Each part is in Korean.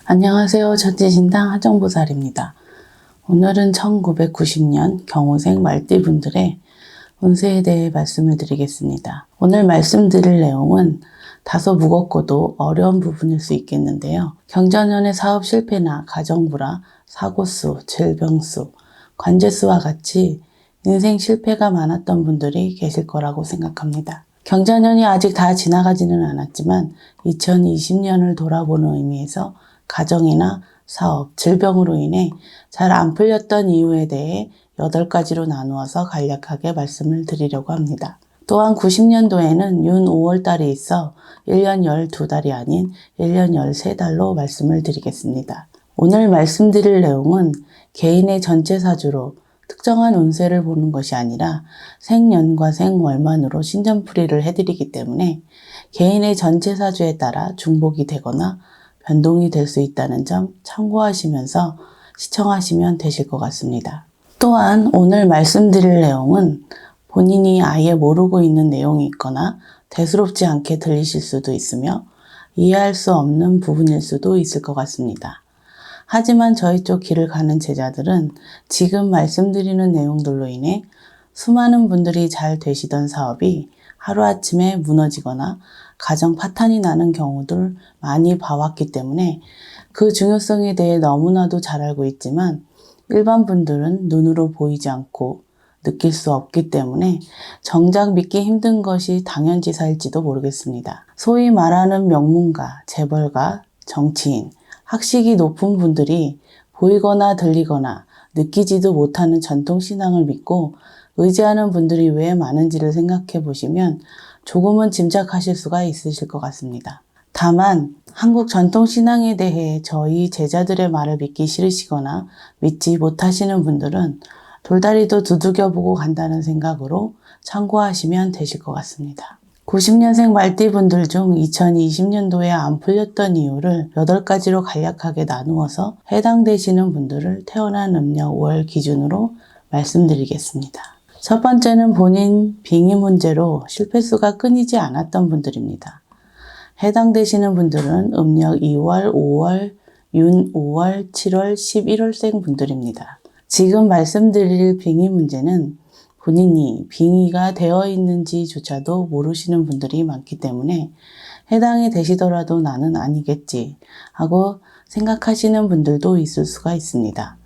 안녕하세요. 천지신당 하정보살입니다. 오늘은 1990년 경호생 말띠분들의 운세에 대해 말씀을 드리겠습니다. 오늘 말씀드릴 내용은 다소 무겁고도 어려운 부분일 수 있겠는데요. 경자년의 사업 실패나 가정불화, 사고수, 질병수, 관제수와 같이 인생 실패가 많았던 분들이 계실 거라고 생각합니다. 경자년이 아직 다 지나가지는 않았지만 2020년을 돌아보는 의미에서 가정이나 사업, 질병으로 인해 잘 안 풀렸던 이유에 대해 8가지로 나누어서 간략하게 말씀을 드리려고 합니다. 또한 90년도에는 윤 5월달이 있어 1년 12달이 아닌 1년 13달로 말씀을 드리겠습니다. 오늘 말씀드릴 내용은 개인의 전체 사주로 특정한 운세를 보는 것이 아니라 생년과 생월만으로 신점풀이를 해드리기 때문에 개인의 전체 사주에 따라 중복이 되거나 변동이 될 수 있다는 점 참고하시면서 시청하시면 되실 것 같습니다. 또한 오늘 말씀드릴 내용은 본인이 아예 모르고 있는 내용이 있거나 대수롭지 않게 들리실 수도 있으며 이해할 수 없는 부분일 수도 있을 것 같습니다. 하지만 저희 쪽 길을 가는 제자들은 지금 말씀드리는 내용들로 인해 수많은 분들이 잘 되시던 사업이 하루아침에 무너지거나 가정 파탄이 나는 경우들 많이 봐왔기 때문에 그 중요성에 대해 너무나도 잘 알고 있지만 일반 분들은 눈으로 보이지 않고 느낄 수 없기 때문에 정작 믿기 힘든 것이 당연지사일지도 모르겠습니다. 소위 말하는 명문가, 재벌가, 정치인, 학식이 높은 분들이 보이거나 들리거나 느끼지도 못하는 전통신앙을 믿고 의지하는 분들이 왜 많은지를 생각해 보시면 조금은 짐작하실 수가 있으실 것 같습니다. 다만 한국 전통신앙에 대해 저희 제자들의 말을 믿기 싫으시거나 믿지 못하시는 분들은 돌다리도 두들겨보고 간다는 생각으로 참고하시면 되실 것 같습니다. 90년생 말띠분들 중 2020년도에 안 풀렸던 이유를 8가지로 간략하게 나누어서 해당되시는 분들을 태어난 음력 월 기준으로 말씀드리겠습니다. 첫 번째는 본인 빙의 문제로 실패수가 끊이지 않았던 분들입니다. 해당되시는 분들은 음력 2월, 5월, 윤 5월, 7월, 11월생 분들입니다. 지금 말씀드릴 빙의 문제는 본인이 빙의가 되어 있는지조차도 모르시는 분들이 많기 때문에 해당이 되시더라도 나는 아니겠지 하고 생각하시는 분들도 있을 수가 있습니다.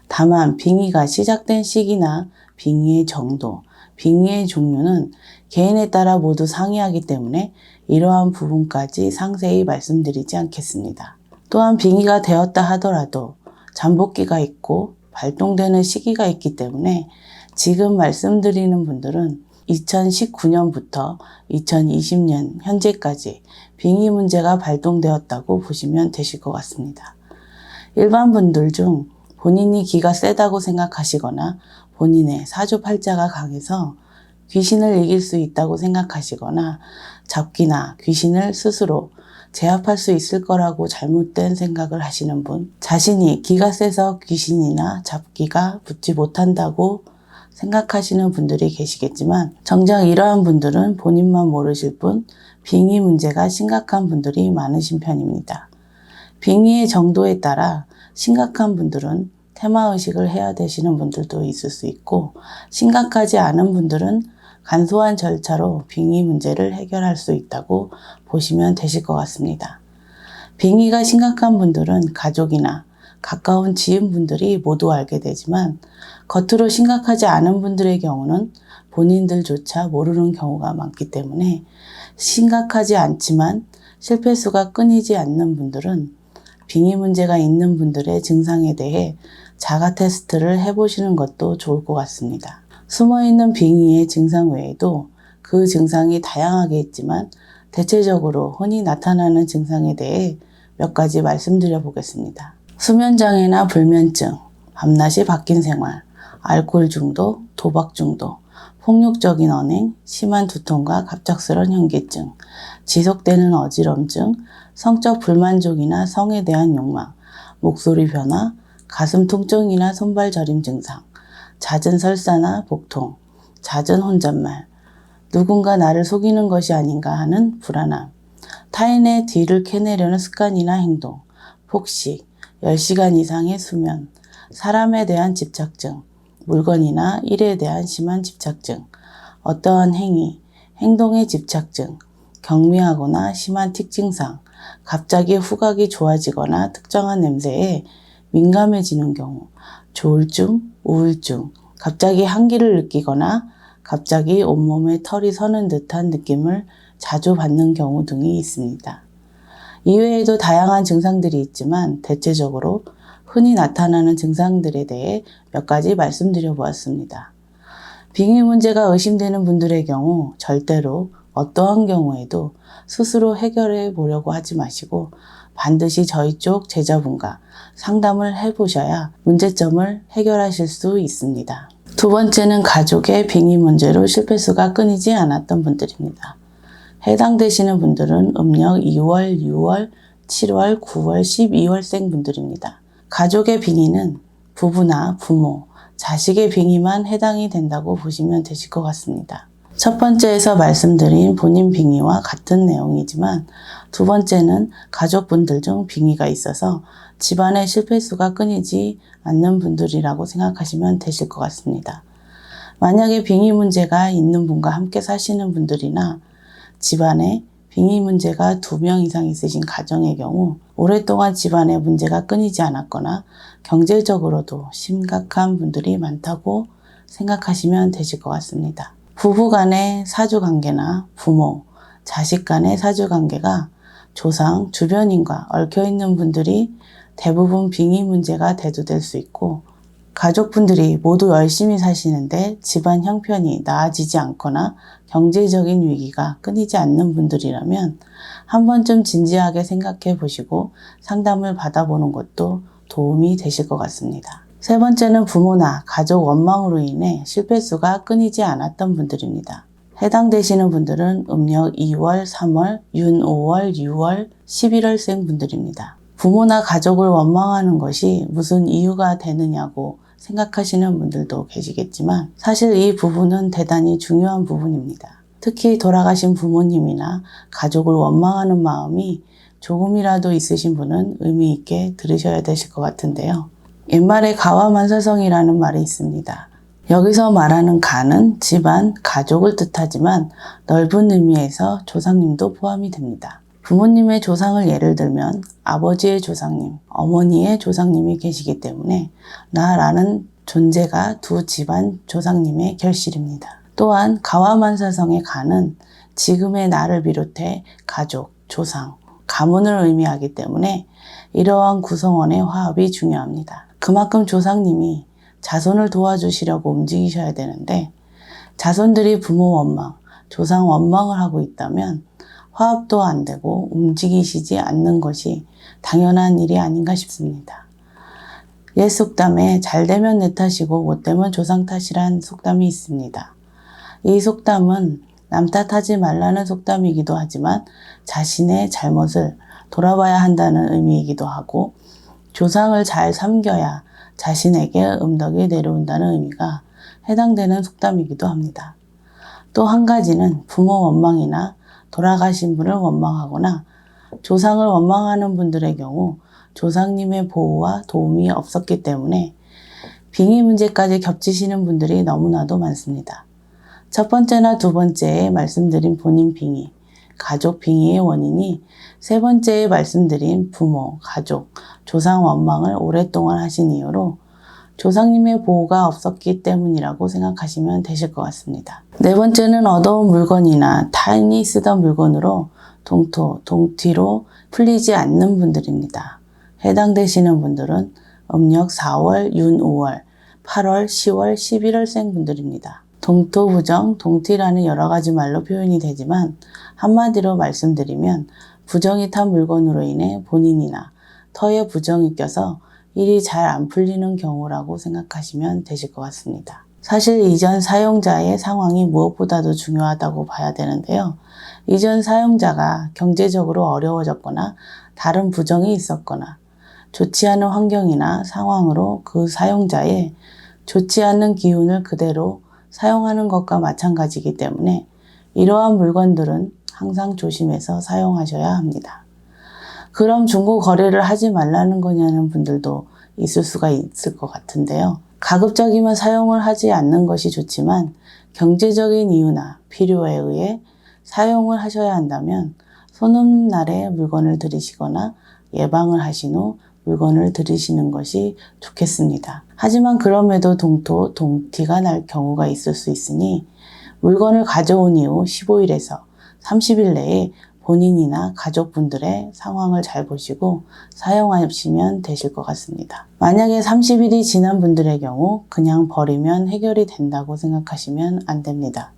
다만 빙의가 시작된 시기나 빙의의 정도, 빙의의 종류는 개인에 따라 모두 상이하기 때문에 이러한 부분까지 상세히 말씀드리지 않겠습니다. 또한 빙의가 되었다 하더라도 잠복기가 있고 발동되는 시기가 있기 때문에 지금 말씀드리는 분들은 2019년부터 2020년 현재까지 빙의 문제가 발동되었다고 보시면 되실 것 같습니다. 일반 분들 중 본인이 기가 세다고 생각하시거나 본인의 사주팔자가 강해서 귀신을 이길 수 있다고 생각하시거나 잡기나 귀신을 스스로 제압할 수 있을 거라고 잘못된 생각을 하시는 분, 자신이 기가 세서 귀신이나 잡기가 붙지 못한다고 생각하시는 분들이 계시겠지만 정작 이러한 분들은 본인만 모르실 뿐 빙의 문제가 심각한 분들이 많으신 편입니다. 빙의의 정도에 따라 심각한 분들은 테마의식을 해야 되시는 분들도 있을 수 있고 심각하지 않은 분들은 간소한 절차로 빙의 문제를 해결할 수 있다고 보시면 되실 것 같습니다. 빙의가 심각한 분들은 가족이나 가까운 지인분들이 모두 알게 되지만 겉으로 심각하지 않은 분들의 경우는 본인들조차 모르는 경우가 많기 때문에 심각하지 않지만 실패수가 끊이지 않는 분들은 빙의 문제가 있는 분들의 증상에 대해 자가 테스트를 해보시는 것도 좋을 것 같습니다. 숨어있는 빙의의 증상 외에도 그 증상이 다양하게 있지만 대체적으로 흔히 나타나는 증상에 대해 몇 가지 말씀드려 보겠습니다. 수면장애나 불면증, 밤낮이 바뀐 생활, 알코올 중독, 도박 중독, 폭력적인 언행, 심한 두통과 갑작스런 현기증, 지속되는 어지럼증, 성적 불만족이나 성에 대한 욕망, 목소리 변화, 가슴 통증이나 손발 저림 증상, 잦은 설사나 복통, 잦은 혼잣말, 누군가 나를 속이는 것이 아닌가 하는 불안함, 타인의 뒤를 캐내려는 습관이나 행동, 폭식, 10시간 이상의 수면, 사람에 대한 집착증, 물건이나 일에 대한 심한 집착증, 어떠한 행위, 행동의 집착증, 경미하거나 심한 틱 증상, 갑자기 후각이 좋아지거나 특정한 냄새에 민감해지는 경우, 조울증, 우울증, 갑자기 한기를 느끼거나 갑자기 온몸에 털이 서는 듯한 느낌을 자주 받는 경우 등이 있습니다. 이외에도 다양한 증상들이 있지만 대체적으로 흔히 나타나는 증상들에 대해 몇 가지 말씀드려 보았습니다. 빙의 문제가 의심되는 분들의 경우 절대로 어떠한 경우에도 스스로 해결해 보려고 하지 마시고 반드시 저희 쪽 제자분과 상담을 해보셔야 문제점을 해결하실 수 있습니다. 두 번째는 가족의 빙의 문제로 실패수가 끊이지 않았던 분들입니다. 해당되시는 분들은 음력 2월, 6월, 7월, 9월, 12월생 분들입니다. 가족의 빙의는 부부나 부모, 자식의 빙의만 해당이 된다고 보시면 되실 것 같습니다. 첫 번째에서 말씀드린 본인 빙의와 같은 내용이지만 두 번째는 가족분들 중 빙의가 있어서 집안의 실패수가 끊이지 않는 분들이라고 생각하시면 되실 것 같습니다. 만약에 빙의 문제가 있는 분과 함께 사시는 분들이나 집안에 빙의 문제가 2명 이상 있으신 가정의 경우 오랫동안 집안에 문제가 끊이지 않았거나 경제적으로도 심각한 분들이 많다고 생각하시면 되실 것 같습니다. 부부 간의 사주관계나 부모, 자식 간의 사주관계가 조상, 주변인과 얽혀있는 분들이 대부분 빙의 문제가 대두될 수 있고 가족분들이 모두 열심히 사시는데 집안 형편이 나아지지 않거나 경제적인 위기가 끊이지 않는 분들이라면 한 번쯤 진지하게 생각해 보시고 상담을 받아보는 것도 도움이 되실 것 같습니다. 세 번째는 부모나 가족 원망으로 인해 실패수가 끊이지 않았던 분들입니다. 해당되시는 분들은 음력 2월, 3월, 윤 5월, 6월, 11월생 분들입니다. 부모나 가족을 원망하는 것이 무슨 이유가 되느냐고 생각하시는 분들도 계시겠지만 사실 이 부분은 대단히 중요한 부분입니다. 특히 돌아가신 부모님이나 가족을 원망하는 마음이 조금이라도 있으신 분은 의미 있게 들으셔야 되실 것 같은데요. 옛말에 가와만사성이라는 말이 있습니다. 여기서 말하는 가는 집안, 가족을 뜻하지만 넓은 의미에서 조상님도 포함이 됩니다. 부모님의 조상을 예를 들면 아버지의 조상님, 어머니의 조상님이 계시기 때문에 나라는 존재가 두 집안 조상님의 결실입니다. 또한 가와만사성의 가는 지금의 나를 비롯해 가족, 조상, 가문을 의미하기 때문에 이러한 구성원의 화합이 중요합니다. 그만큼 조상님이 자손을 도와주시려고 움직이셔야 되는데 자손들이 부모 원망, 조상 원망을 하고 있다면 화합도 안 되고 움직이시지 않는 것이 당연한 일이 아닌가 싶습니다. 옛 속담에 잘 되면 내 탓이고 못 되면 조상 탓이란 속담이 있습니다. 이 속담은 남 탓하지 말라는 속담이기도 하지만 자신의 잘못을 돌아봐야 한다는 의미이기도 하고 조상을 잘 섬겨야 자신에게 음덕이 내려온다는 의미가 해당되는 속담이기도 합니다. 또 한 가지는 부모 원망이나 돌아가신 분을 원망하거나 조상을 원망하는 분들의 경우 조상님의 보호와 도움이 없었기 때문에 빙의 문제까지 겹치시는 분들이 너무나도 많습니다. 첫 번째나 두 번째에 말씀드린 본인 빙의, 가족 빙의의 원인이 세 번째에 말씀드린 부모, 가족, 조상 원망을 오랫동안 하신 이유로 조상님의 보호가 없었기 때문이라고 생각하시면 되실 것 같습니다. 네 번째는 얻어온 물건이나 타인이 쓰던 물건으로 동토, 동티로 풀리지 않는 분들입니다. 해당되시는 분들은 음력 4월, 윤 5월, 8월, 10월, 11월생 분들입니다. 동토부정, 동티라는 여러 가지 말로 표현이 되지만 한마디로 말씀드리면 부정이 탄 물건으로 인해 본인이나 터에 부정이 껴서 일이 잘 안 풀리는 경우라고 생각하시면 되실 것 같습니다. 사실 이전 사용자의 상황이 무엇보다도 중요하다고 봐야 되는데요. 이전 사용자가 경제적으로 어려워졌거나 다른 부정이 있었거나 좋지 않은 환경이나 상황으로 그 사용자의 좋지 않은 기운을 그대로 사용하는 것과 마찬가지이기 때문에 이러한 물건들은 항상 조심해서 사용하셔야 합니다. 그럼 중고 거래를 하지 말라는 거냐는 분들도 있을 수가 있을 것 같은데요. 가급적이면 사용을 하지 않는 것이 좋지만 경제적인 이유나 필요에 의해 사용을 하셔야 한다면 손 없는 날에 물건을 들이시거나 예방을 하신 후 물건을 들이시는 것이 좋겠습니다. 하지만 그럼에도 동티가 날 경우가 있을 수 있으니 물건을 가져온 이후 15일에서 30일 내에 본인이나 가족분들의 상황을 잘 보시고 사용하시면 되실 것 같습니다. 만약에 30일이 지난 분들의 경우 그냥 버리면 해결이 된다고 생각하시면 안 됩니다.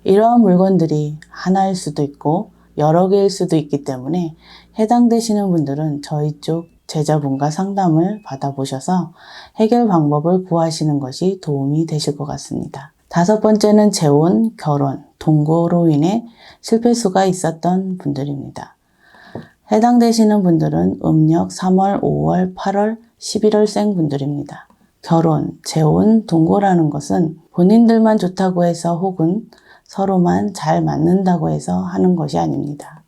이러한 물건들이 하나일 수도 있고 여러 개일 수도 있기 때문에 해당되시는 분들은 저희 쪽 제자분과 상담을 받아보셔서 해결 방법을 구하시는 것이 도움이 되실 것 같습니다. 5번째는 재혼, 결혼, 동거로 인해 실패수가 있었던 분들입니다. 해당되시는 분들은 음력 3월, 5월, 8월, 11월생 분들입니다. 결혼, 재혼, 동거라는 것은 본인들만 좋다고 해서 혹은 서로만 잘 맞는다고 해서 하는 것이 아닙니다.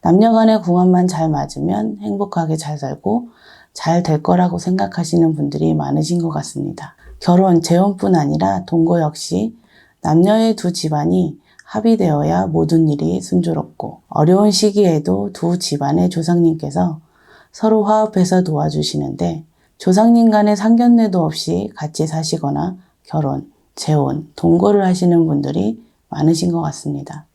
남녀간의 궁합만 잘 맞으면 행복하게 잘 살고 잘 될 거라고 생각하시는 분들이 많으신 것 같습니다. 결혼, 재혼뿐 아니라 동거 역시 남녀의 두 집안이 합의되어야 모든 일이 순조롭고 어려운 시기에도 두 집안의 조상님께서 서로 화합해서 도와주시는데 조상님 간의 상견례도 없이 같이 사시거나 결혼, 재혼, 동거를 하시는 분들이 많으신 것 같습니다.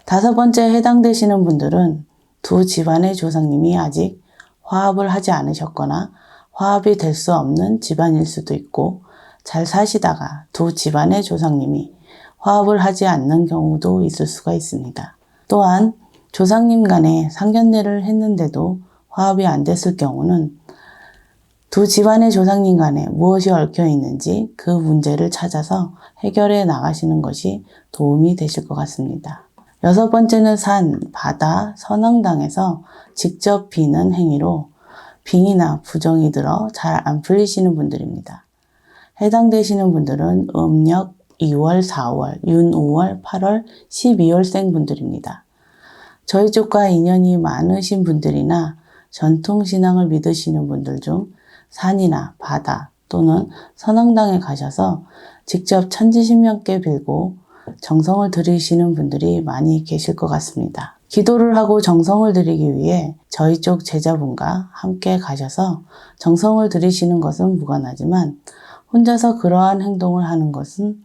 5번째 해당되시는 분들은 두 집안의 조상님이 아직 화합을 하지 않으셨거나 화합이 될 수 없는 집안일 수도 있고 잘 사시다가 두 집안의 조상님이 화합을 하지 않는 경우도 있을 수가 있습니다. 또한 조상님 간에 상견례를 했는데도 화합이 안 됐을 경우는 두 집안의 조상님 간에 무엇이 얽혀 있는지 그 문제를 찾아서 해결해 나가시는 것이 도움이 되실 것 같습니다. 6번째는 산, 바다, 선왕당에서 직접 비는 행위로 빙이나 부정이 들어 잘 안 풀리시는 분들입니다. 해당되시는 분들은 음력 2월, 4월, 윤 5월, 8월, 12월생 분들입니다. 저희 쪽과 인연이 많으신 분들이나 전통신앙을 믿으시는 분들 중 산이나 바다 또는 선왕당에 가셔서 직접 천지신명께 빌고 정성을 들이시는 분들이 많이 계실 것 같습니다. 기도를 하고 정성을 들이기 위해 저희 쪽 제자분과 함께 가셔서 정성을 들이시는 것은 무관하지만 혼자서 그러한 행동을 하는 것은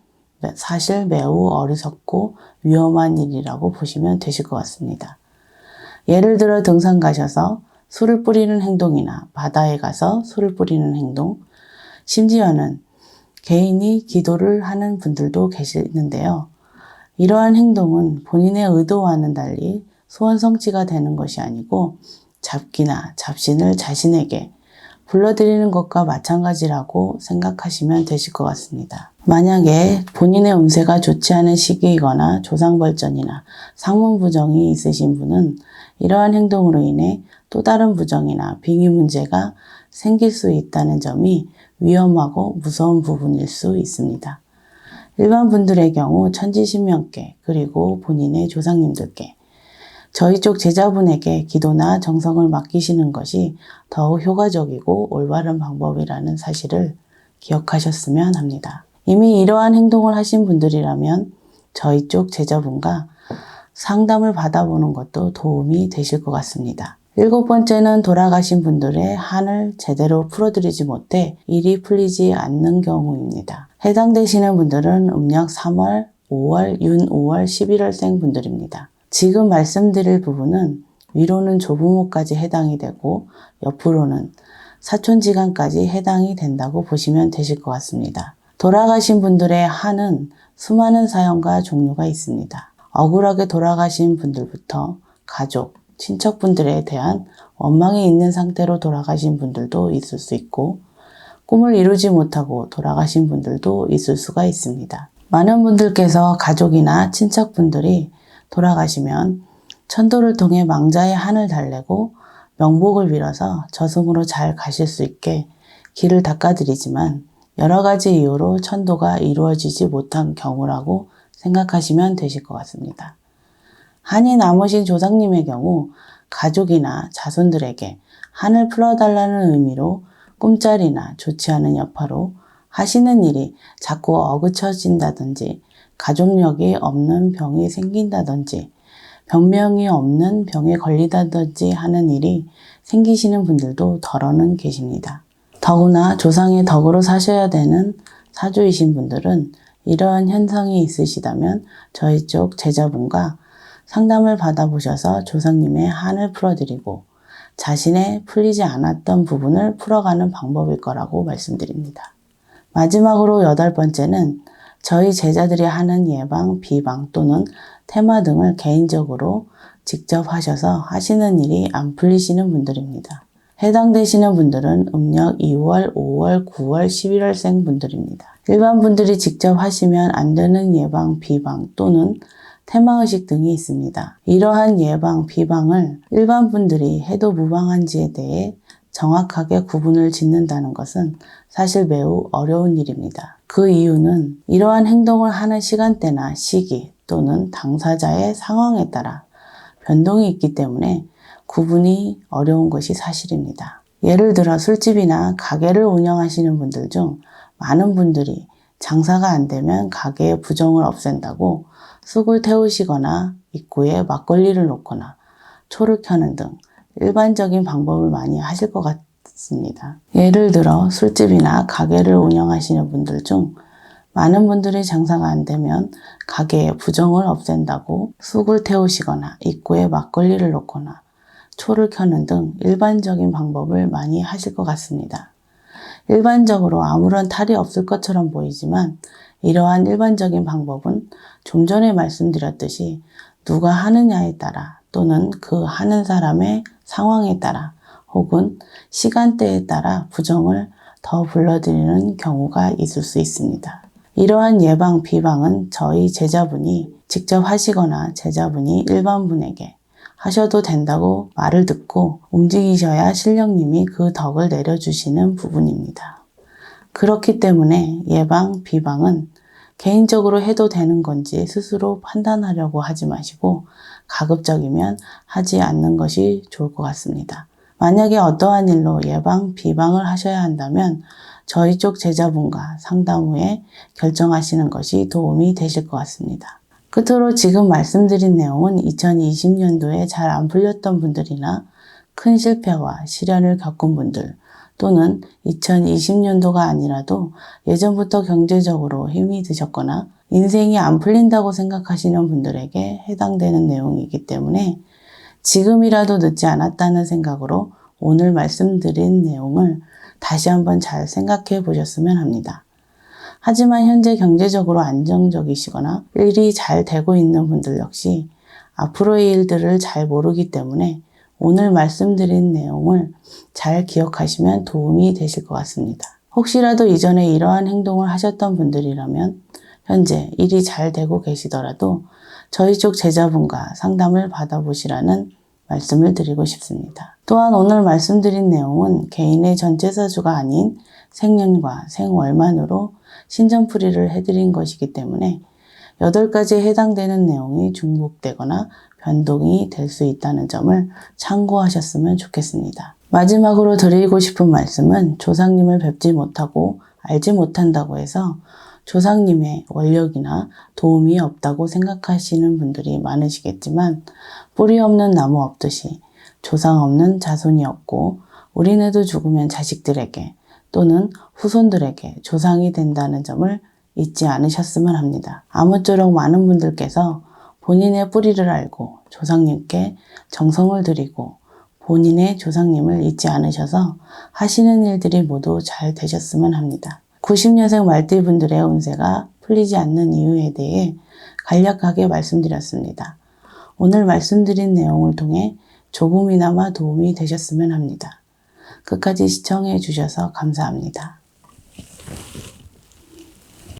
사실 매우 어리석고 위험한 일이라고 보시면 되실 것 같습니다. 예를 들어 등산 가셔서 술을 뿌리는 행동이나 바다에 가서 술을 뿌리는 행동, 심지어는 개인이 기도를 하는 분들도 계시는데요. 이러한 행동은 본인의 의도와는 달리 소원 성취가 되는 것이 아니고 잡기나 잡신을 자신에게 불러들이는 것과 마찬가지라고 생각하시면 되실 것 같습니다. 만약에 본인의 운세가 좋지 않은 시기이거나 조상벌전이나 상문부정이 있으신 분은 이러한 행동으로 인해 또 다른 부정이나 빙의 문제가 생길 수 있다는 점이 위험하고 무서운 부분일 수 있습니다. 일반 분들의 경우 천지신명께 그리고 본인의 조상님들께 저희 쪽 제자분에게 기도나 정성을 맡기시는 것이 더욱 효과적이고 올바른 방법이라는 사실을 기억하셨으면 합니다. 이미 이러한 행동을 하신 분들이라면 저희 쪽 제자분과 상담을 받아보는 것도 도움이 되실 것 같습니다. 7번째는 돌아가신 분들의 한을 제대로 풀어드리지 못해 일이 풀리지 않는 경우입니다. 해당되시는 분들은 음력 3월, 5월, 윤 5월, 11월생 분들입니다. 지금 말씀드릴 부분은 위로는 조부모까지 해당이 되고 옆으로는 사촌지간까지 해당이 된다고 보시면 되실 것 같습니다. 돌아가신 분들의 한은 수많은 사연과 종류가 있습니다. 억울하게 돌아가신 분들부터 가족, 친척분들에 대한 원망이 있는 상태로 돌아가신 분들도 있을 수 있고 꿈을 이루지 못하고 돌아가신 분들도 있을 수가 있습니다. 많은 분들께서 가족이나 친척분들이 돌아가시면 천도를 통해 망자의 한을 달래고 명복을 빌어서 저승으로 잘 가실 수 있게 길을 닦아드리지만 여러 가지 이유로 천도가 이루어지지 못한 경우라고 생각하시면 되실 것 같습니다. 한이 남으신 조상님의 경우 가족이나 자손들에게 한을 풀어달라는 의미로 꿈자리나 좋지 않은 여파로 하시는 일이 자꾸 어그쳐진다든지 가족력이 없는 병이 생긴다든지 병명이 없는 병에 걸리다든지 하는 일이 생기시는 분들도 덜어는 계십니다. 더구나 조상의 덕으로 사셔야 되는 사주이신 분들은 이러한 현상이 있으시다면 저희 쪽 제자분과 상담을 받아보셔서 조상님의 한을 풀어드리고 자신의 풀리지 않았던 부분을 풀어가는 방법일 거라고 말씀드립니다. 마지막으로 8번째는 저희 제자들이 하는 예방, 비방 또는 테마 등을 개인적으로 직접 하셔서 하시는 일이 안 풀리시는 분들입니다. 해당되시는 분들은 음력 2월, 5월, 9월, 11월생 분들입니다. 일반 분들이 직접 하시면 안 되는 예방, 비방 또는 테마의식 등이 있습니다. 이러한 예방, 비방을 일반 분들이 해도 무방한지에 대해 정확하게 구분을 짓는다는 것은 사실 매우 어려운 일입니다. 그 이유는 이러한 행동을 하는 시간대나 시기 또는 당사자의 상황에 따라 변동이 있기 때문에 구분이 어려운 것이 사실입니다. 예를 들어 술집이나 가게를 운영하시는 분들 중 많은 분들이 장사가 안 되면 가게의 부정을 없앤다고 쑥을 태우시거나 입구에 막걸리를 놓거나 초를 켜는 등 일반적인 방법을 많이 하실 것 같습니다. 예를 들어 술집이나 가게를 운영하시는 분들 중 많은 분들이 장사가 안 되면 가게의 부정을 없앤다고 쑥을 태우시거나 입구에 막걸리를 놓거나 초를 켜는 등 일반적인 방법을 많이 하실 것 같습니다. 일반적으로 아무런 탈이 없을 것처럼 보이지만 이러한 일반적인 방법은 좀 전에 말씀드렸듯이 누가 하느냐에 따라 또는 그 하는 사람의 상황에 따라 혹은 시간대에 따라 부정을 더 불러들이는 경우가 있을 수 있습니다. 이러한 예방, 비방은 저희 제자분이 직접 하시거나 제자분이 일반 분에게 하셔도 된다고 말을 듣고 움직이셔야 신령님이 그 덕을 내려주시는 부분입니다. 그렇기 때문에 예방, 비방은 개인적으로 해도 되는 건지 스스로 판단하려고 하지 마시고 가급적이면 하지 않는 것이 좋을 것 같습니다. 만약에 어떠한 일로 예방, 비방을 하셔야 한다면 저희 쪽 제자분과 상담 후에 결정하시는 것이 도움이 되실 것 같습니다. 끝으로 지금 말씀드린 내용은 2020년도에 잘 안 풀렸던 분들이나 큰 실패와 시련을 겪은 분들 또는 2020년도가 아니라도 예전부터 경제적으로 힘이 드셨거나 인생이 안 풀린다고 생각하시는 분들에게 해당되는 내용이기 때문에 지금이라도 늦지 않았다는 생각으로 오늘 말씀드린 내용을 다시 한번 잘 생각해 보셨으면 합니다. 하지만 현재 경제적으로 안정적이시거나 일이 잘 되고 있는 분들 역시 앞으로의 일들을 잘 모르기 때문에 오늘 말씀드린 내용을 잘 기억하시면 도움이 되실 것 같습니다. 혹시라도 이전에 이러한 행동을 하셨던 분들이라면 현재 일이 잘 되고 계시더라도 저희 쪽 제자분과 상담을 받아보시라는 말씀을 드리고 싶습니다. 또한 오늘 말씀드린 내용은 개인의 전체 사주가 아닌 생년과 생월만으로 신전풀이를 해드린 것이기 때문에 8가지에 해당되는 내용이 중복되거나 변동이 될 수 있다는 점을 참고하셨으면 좋겠습니다. 마지막으로 드리고 싶은 말씀은 조상님을 뵙지 못하고 알지 못한다고 해서 조상님의 원력이나 도움이 없다고 생각하시는 분들이 많으시겠지만 뿌리 없는 나무 없듯이 조상 없는 자손이 없고 우리네도 죽으면 자식들에게 또는 후손들에게 조상이 된다는 점을 잊지 않으셨으면 합니다. 아무쪼록 많은 분들께서 본인의 뿌리를 알고 조상님께 정성을 들이고 본인의 조상님을 잊지 않으셔서 하시는 일들이 모두 잘 되셨으면 합니다. 90년생 말띠 분들의 운세가 풀리지 않는 이유에 대해 간략하게 말씀드렸습니다. 오늘 말씀드린 내용을 통해 조금이나마 도움이 되셨으면 합니다. 끝까지 시청해 주셔서 감사합니다.